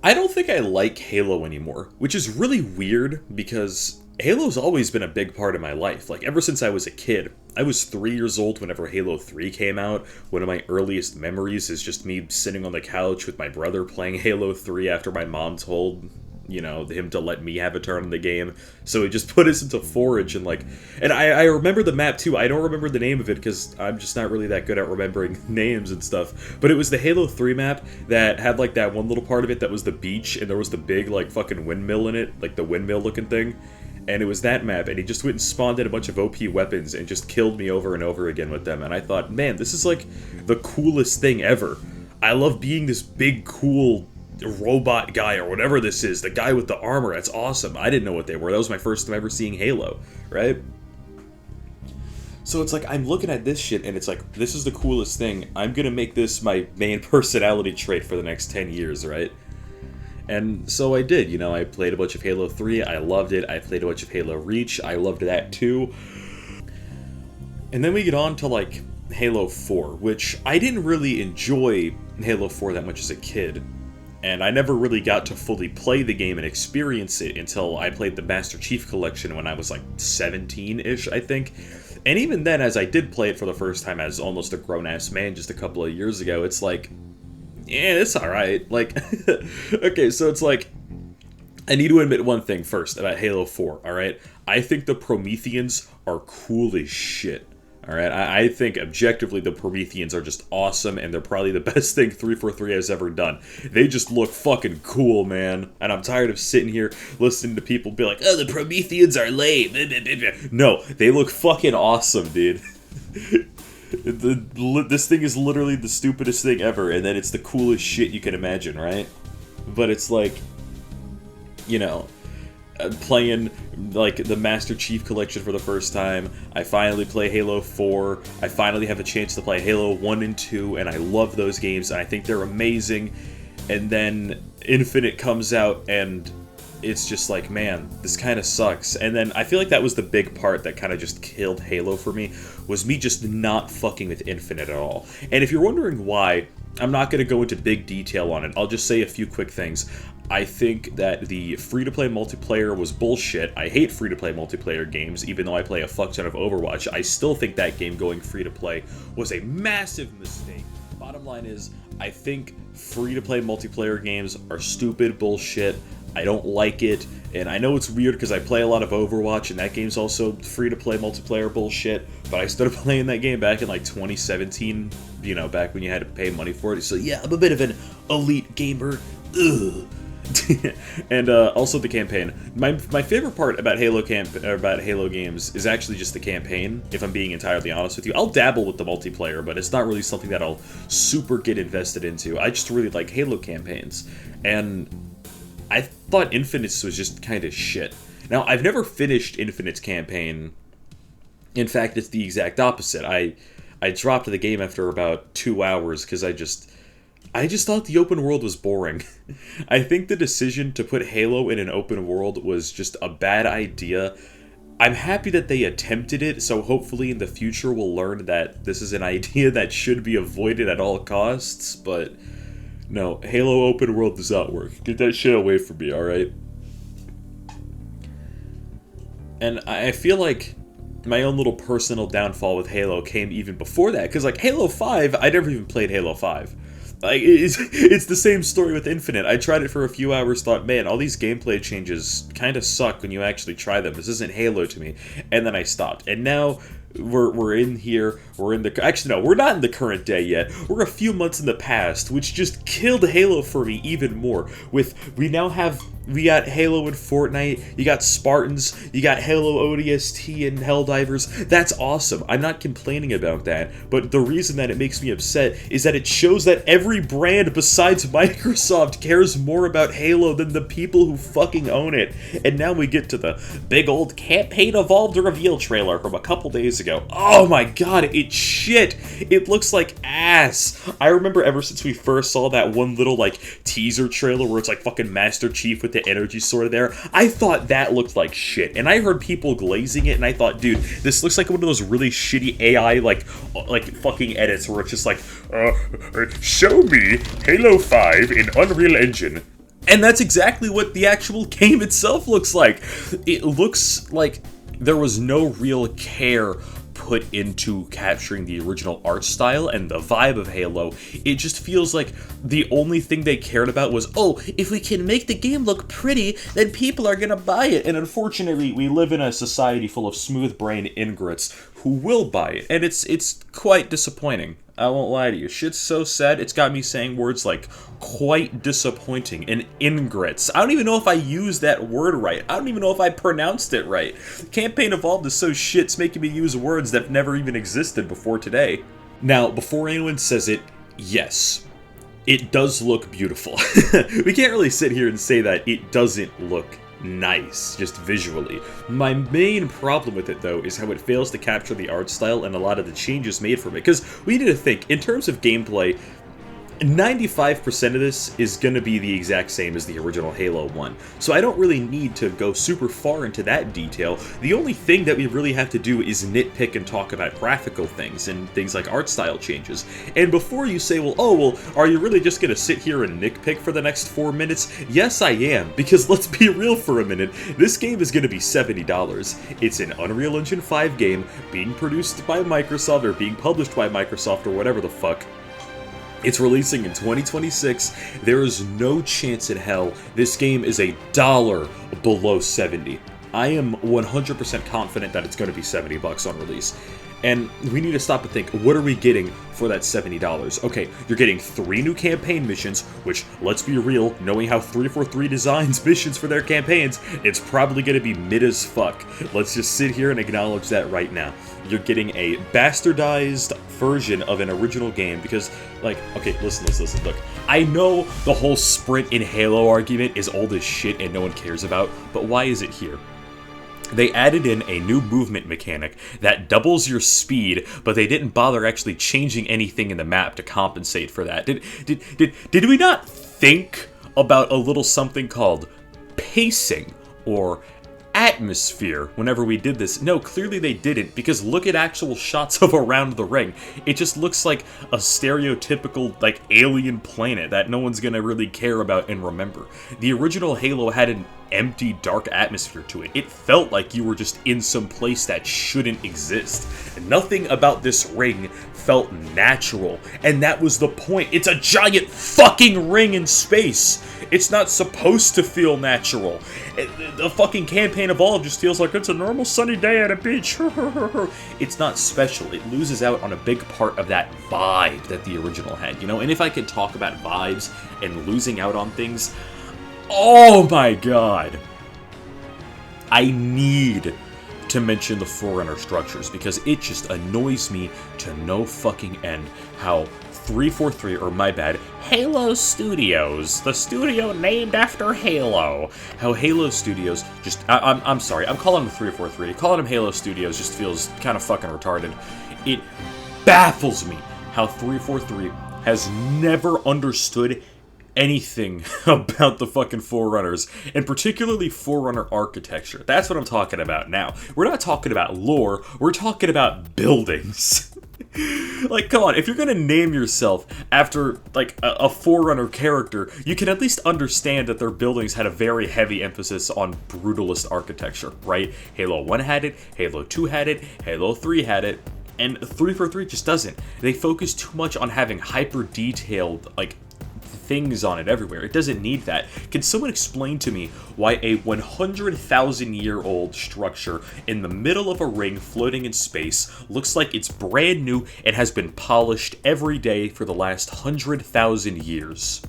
I don't think I like Halo anymore, which is really weird because Halo's always been a big part of my life. Like, ever since I was a kid. I was 3 years old whenever Halo 3 came out. One of my earliest memories is just me sitting on the couch with my brother playing Halo 3 after my mom told, him to let me have a turn in the game. So he just put us into Forage and I remember the map too. I don't remember the name of it because I'm just not really that good at remembering names and stuff. But it was the Halo 3 map that had like that one little part of it that was the beach and there was the big like fucking windmill in it, like the windmill looking thing. And it was that map, and he just went and spawned in a bunch of OP weapons and just killed me over and over again with them. And I thought, man, this is like the coolest thing ever. I love being this big, cool robot guy or whatever this is, the guy with the armor. That's awesome. I didn't know what they were. That was my first time ever seeing Halo, right? So it's like, I'm looking at this shit, and it's like, this is the coolest thing. I'm gonna make this my main personality trait for the next 10 years, right? And so I did, I played a bunch of Halo 3, I loved it. I played a bunch of Halo Reach, I loved that too. And then we get on to like Halo 4, which I didn't really enjoy Halo 4 that much as a kid. And I never really got to fully play the game and experience it until I played the Master Chief Collection when I was like 17-ish, I think. And even then, as I did play it for the first time as almost a grown-ass man just a couple of years ago, it's like, yeah, it's alright. Like, okay, so it's like, I need to admit one thing first about Halo 4, alright? I think the Prometheans are cool as shit, alright? I think, objectively, the Prometheans are just awesome, and they're probably the best thing 343 has ever done. They just look fucking cool, man. And I'm tired of sitting here listening to people be like, oh, the Prometheans are lame. No, they look fucking awesome, dude. This thing is literally the stupidest thing ever, and then it's the coolest shit you can imagine, right? But it's like, playing like the Master Chief Collection for the first time. I finally play Halo 4. I finally have a chance to play Halo 1 and 2, and I love those games, and I think they're amazing. And then Infinite comes out, and it's just like, man, this kind of sucks. And then I feel like that was the big part that kind of just killed Halo for me, was me just not fucking with Infinite at all. And if you're wondering why, I'm not going to go into big detail on it. I'll just say a few quick things. I think that the free-to-play multiplayer was bullshit. I hate free-to-play multiplayer games, even though I play a fuck ton of Overwatch. I still think that game going free-to-play was a massive mistake. Bottom line is, I think free-to-play multiplayer games are stupid bullshit. I don't like it, and I know it's weird because I play a lot of Overwatch, and that game's also free-to-play multiplayer bullshit, but I started playing that game back in, like, 2017, back when you had to pay money for it, so yeah, I'm a bit of an elite gamer. Ugh. And also the campaign. My favorite part about Halo games is actually just the campaign, if I'm being entirely honest with you. I'll dabble with the multiplayer, but it's not really something that I'll super get invested into. I just really like Halo campaigns, and I thought Infinite's was just kind of shit. Now, I've never finished Infinite's campaign. In fact, it's the exact opposite. I dropped the game after about 2 hours because I just thought the open world was boring. I think the decision to put Halo in an open world was just a bad idea. I'm happy that they attempted it, so hopefully in the future we'll learn that this is an idea that should be avoided at all costs, but no, Halo open world does not work. Get that shit away from me, alright? And I feel like my own little personal downfall with Halo came even before that, because like Halo 5, I never even played Halo 5. Like, it's the same story with Infinite. I tried it for a few hours, thought, man, all these gameplay changes kind of suck when you actually try them. This isn't Halo to me. And then I stopped. And now we're in here, actually no, we're not in the current day yet. We're a few months in the past, which just killed Halo for me even more. We got Halo and Fortnite, you got Spartans, you got Halo ODST and Helldivers. That's awesome. I'm not complaining about that, but the reason that it makes me upset is that it shows that every brand besides Microsoft cares more about Halo than the people who fucking own it. And now we get to the big old campaign evolved reveal trailer from a couple days ago. Oh my god, it's shit. It looks like ass. I remember ever since we first saw that one little like teaser trailer where it's like fucking Master Chief with the energy sword there, I thought that looked like shit. And I heard people glazing it and I thought, dude, this looks like one of those really shitty AI like fucking edits where it's just like, show me Halo 5 in Unreal Engine. And that's exactly what the actual game itself looks like. It looks like there was no real care put into capturing the original art style and the vibe of Halo. It just feels like the only thing they cared about was, oh, if we can make the game look pretty, then people are gonna buy it. And unfortunately, we live in a society full of smooth-brained ingrates who will buy it, and it's quite disappointing. I won't lie to you. Shit's so sad, it's got me saying words like quite disappointing and ingrates. I don't even know if I used that word right. I don't even know if I pronounced it right. Campaign Evolved is so shit, it's making me use words that never even existed before today. Now, before anyone says it, yes, it does look beautiful. We can't really sit here and say that it doesn't look nice, just visually. My main problem with it, though, is how it fails to capture the art style and a lot of the changes made from it. Because we need to think, in terms of gameplay, 95% of this is going to be the exact same as the original Halo 1, so I don't really need to go super far into that detail. The only thing that we really have to do is nitpick and talk about graphical things and things like art style changes. And before you say, well, are you really just going to sit here and nitpick for the next 4 minutes? Yes, I am, because let's be real for a minute, this game is going to be $70. It's an Unreal Engine 5 game being produced by Microsoft, or being published by Microsoft, or whatever the fuck. It's releasing in 2026. There is no chance in hell this game is $1 below 70. I am 100% confident that it's going to be $70 on release. And we need to stop and think, what are we getting for that $70? Okay, you're getting 3 new campaign missions, which, let's be real, knowing how 343 designs missions for their campaigns, it's probably going to be mid as fuck. Let's just sit here and acknowledge that right now. You're getting a bastardized version of an original game because, like, okay, listen, look. I know the whole sprint in Halo argument is old as shit and no one cares about, but why is it here? They added in a new movement mechanic that doubles your speed, but they didn't bother actually changing anything in the map to compensate for that. Did we not think about a little something called pacing or atmosphere whenever we did this? No, clearly they didn't, because look at actual shots of around the ring. It just looks like a stereotypical, like, alien planet that no one's gonna really care about and remember. The original Halo had an empty, dark atmosphere to it. It felt like you were just in some place that shouldn't exist. Nothing about this ring felt natural, and that was the point. It's a giant fucking ring in space. It's not supposed to feel natural. The fucking Campaign Evolved just feels like it's a normal sunny day at a beach. It's not special. It loses out on a big part of that vibe that the original had, you know? And if I could talk about vibes and losing out on things, oh my god, I need to mention the Forerunner structures, because it just annoys me to no fucking end how 343, or my bad, Halo Studios, the studio named after Halo, how Halo Studios just, I'm sorry, I'm calling them 343, calling them Halo Studios just feels kind of fucking retarded. It baffles me how 343 has never understood anything about the fucking Forerunners, and particularly Forerunner architecture. That's what I'm talking about now. We're not talking about lore, we're talking about buildings. Like, come on, if you're gonna name yourself after, like, a Forerunner character, you can at least understand that their buildings had a very heavy emphasis on brutalist architecture, right? Halo 1 had it, Halo 2 had it, Halo 3 had it, and 343 just doesn't. They focus too much on having hyper-detailed, like, things on it everywhere. It doesn't need that. Can someone explain to me why a 100,000-year-old structure in the middle of a ring floating in space looks like it's brand new and has been polished every day for the last 100,000 years,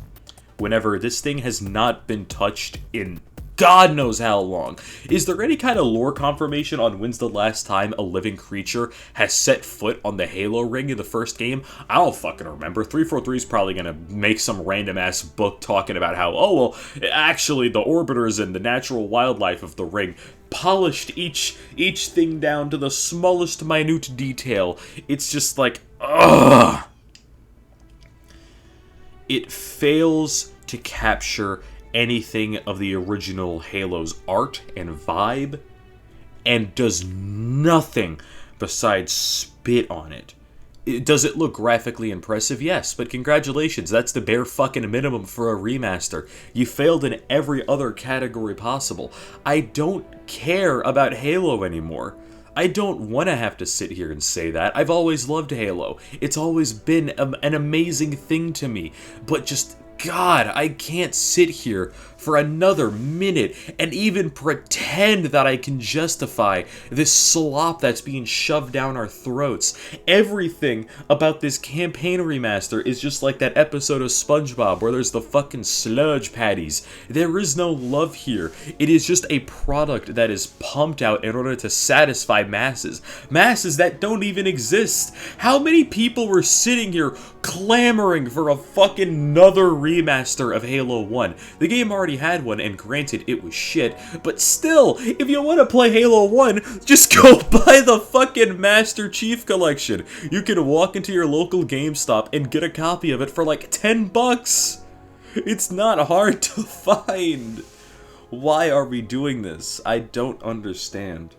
whenever this thing has not been touched in God knows how long? Is there any kind of lore confirmation on when's the last time a living creature has set foot on the Halo ring in the first game? I don't fucking remember. 343 is probably gonna make some random ass book talking about how, oh well, actually the orbiters and the natural wildlife of the ring polished each thing down to the smallest minute detail. It's just like, ugh. It fails to capture anything of the original Halo's art and vibe, and does nothing besides spit on it. Does it look graphically impressive? Yes, but congratulations, that's the bare fucking minimum for a remaster. You failed in every other category possible. I don't care about Halo anymore. I don't want to have to sit here and say that. I've always loved Halo. It's always been an amazing thing to me. But just, God, I can't sit here for another minute and even pretend that I can justify this slop that's being shoved down our throats. Everything about this campaign remaster is just like that episode of SpongeBob where there's the fucking sludge patties. There is no love here. It is just a product that is pumped out in order to satisfy masses. Masses that don't even exist. How many people were sitting here clamoring for a fucking another remaster of Halo 1? The game already had one, and granted, it was shit, but still, if you want to play Halo 1, just go buy the fucking Master Chief Collection. You can walk into your local GameStop and get a copy of it for like $10. It's not hard to find. Why are we doing this? I don't understand.